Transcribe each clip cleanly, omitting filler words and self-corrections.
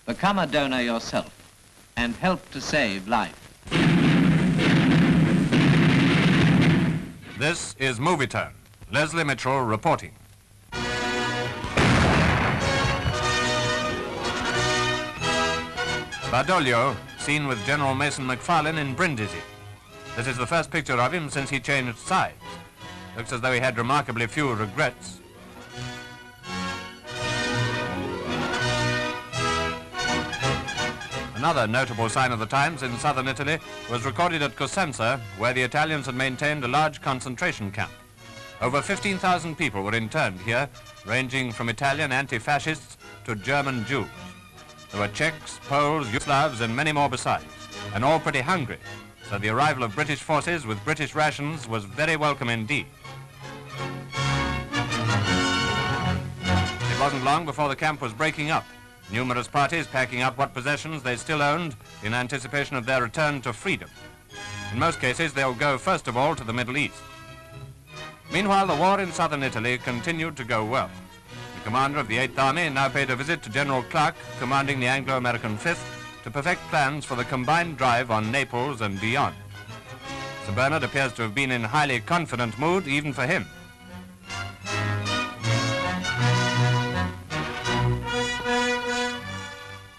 Become a donor yourself and help to save life. This is Movietone. Leslie Mitchell reporting. Badoglio, seen with General Mason McFarlane in Brindisi. This is the first picture of him since he changed sides. Looks as though he had remarkably few regrets. Another notable sign of the times in southern Italy was recorded at Cosenza, where the Italians had maintained a large concentration camp. Over 15,000 people were interned here, ranging from Italian anti-fascists to German Jews. There were Czechs, Poles, Yugoslavs, and many more besides, and all pretty hungry, so the arrival of British forces with British rations was very welcome indeed. It wasn't long before the camp was breaking up, numerous parties packing up what possessions they still owned in anticipation of their return to freedom. In most cases, they'll go first of all to the Middle East. Meanwhile, the war in southern Italy continued to go well. The commander of the 8th Army now paid a visit to General Clark, commanding the Anglo-American 5th, to perfect plans for the combined drive on Naples and beyond. Sir Bernard appears to have been in highly confident mood even for him.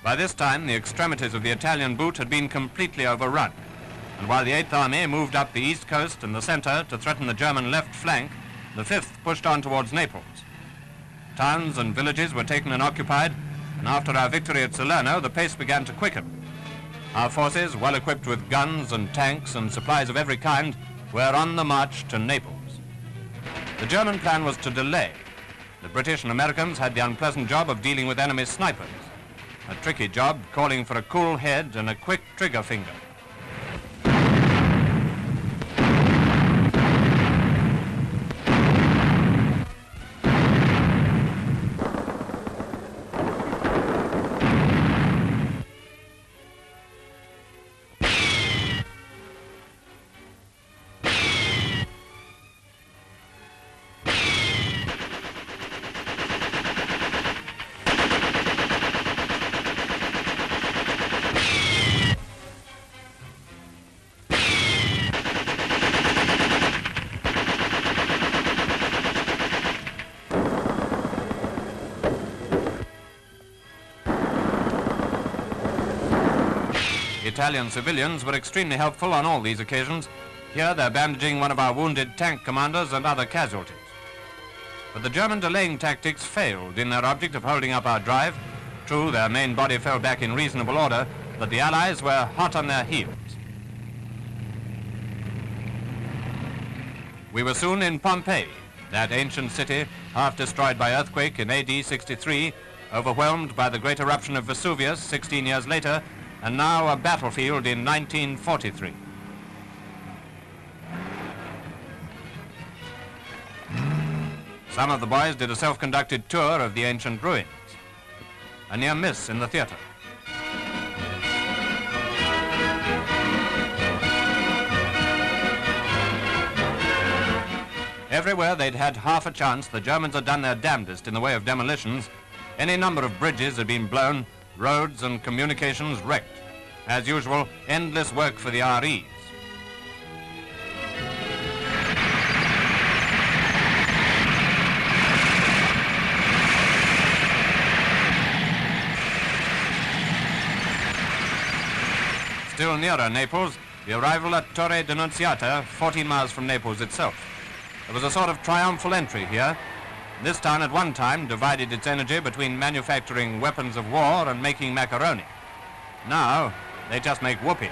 By this time, the extremities of the Italian boot had been completely overrun, and while the 8th Army moved up the east coast and the center to threaten the German left flank, the 5th pushed on towards Naples. Towns and villages were taken and occupied, and after our victory at Salerno, the pace began to quicken. Our forces, well equipped with guns and tanks and supplies of every kind, were on the march to Naples. The German plan was to delay. The British and Americans had the unpleasant job of dealing with enemy snipers, a tricky job calling for a cool head and a quick trigger finger. Italian civilians were extremely helpful on all these occasions. Here they're bandaging one of our wounded tank commanders and other casualties. But the German delaying tactics failed in their object of holding up our drive. True, their main body fell back in reasonable order, but the Allies were hot on their heels. We were soon in Pompeii, that ancient city, half destroyed by earthquake in AD 63, overwhelmed by the great eruption of Vesuvius 16 years later, and now a battlefield in 1943. Some of the boys did a self-conducted tour of the ancient ruins. A near miss in the theater. Everywhere they'd had half a chance, the Germans had done their damnedest in the way of demolitions. Any number of bridges had been blown, roads and communications wrecked. As usual, endless work for the REs. Still nearer Naples, the arrival at Torre Denunziata, 14 miles from Naples itself. There was a sort of triumphal entry here. This town at one time divided its energy between manufacturing weapons of war and making macaroni. Now, they just make whoopee.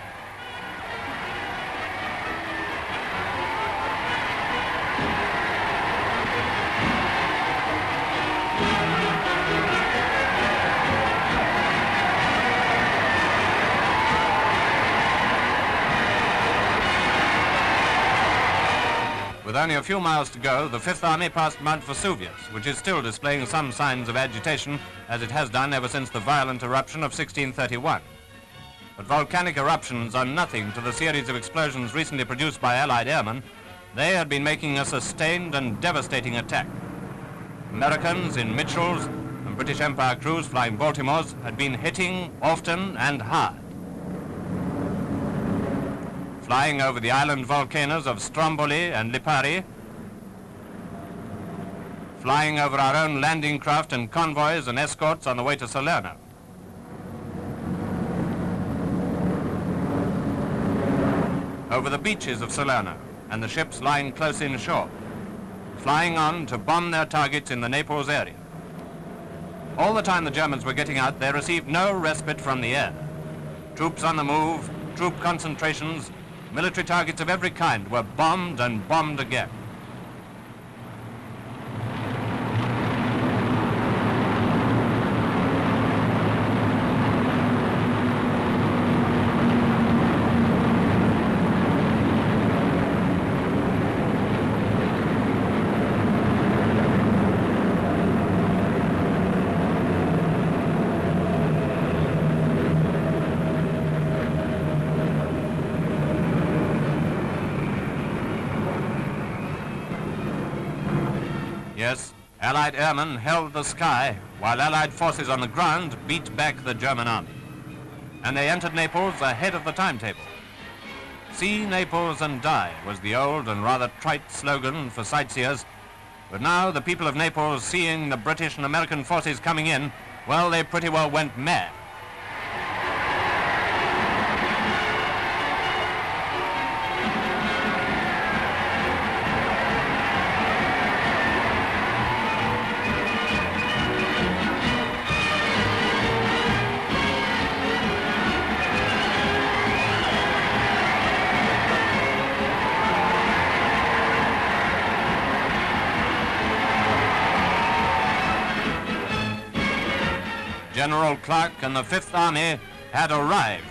With only a few miles to go, the 5th Army passed Mount Vesuvius, which is still displaying some signs of agitation, as it has done ever since the violent eruption of 1631. But volcanic eruptions are nothing to the series of explosions recently produced by Allied airmen. They had been making a sustained and devastating attack. Americans in Mitchells and British Empire crews flying Baltimores had been hitting often and hard. Flying over the island volcanoes of Stromboli and Lipari, flying over our own landing craft and convoys and escorts on the way to Salerno. Over the beaches of Salerno and the ships lying close inshore, flying on to bomb their targets in the Naples area. All the time the Germans were getting out, they received no respite from the air. Troops on the move, troop concentrations, military targets of every kind were bombed and bombed again. Yes, Allied airmen held the sky while Allied forces on the ground beat back the German army. And they entered Naples ahead of the timetable. See Naples and die was the old and rather trite slogan for sightseers. But now the people of Naples, seeing the British and American forces coming in, well, they pretty well went mad. General Clark and the Fifth Army had arrived